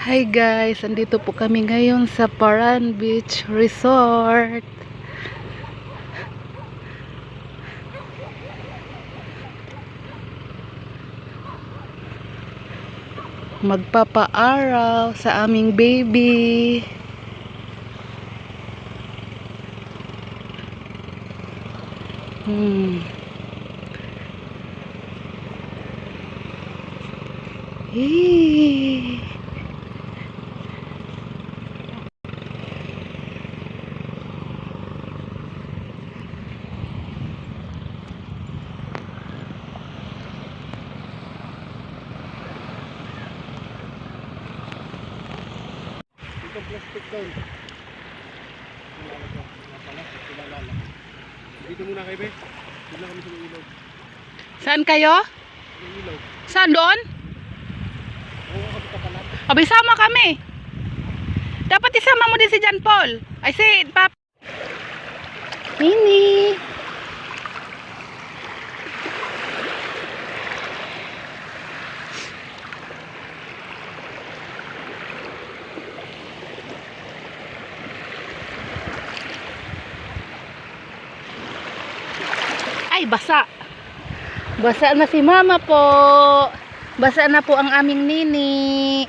Hi guys, andito po kami ngayon sa Paran Beach Resort. Magpapaaraw sa aming baby. Eee. Itong plastic doon. Dito muna kayo, be. Dito na kami sa ilog. Saan kayo? Ilog. Saan doon? Oo, kami kapalat. Abay, sama kami. Dapat isama mo din si John Paul. Ay, si Pap. Nini. Ay, basa. Basa na si mama po. Basa na po ang aming nini.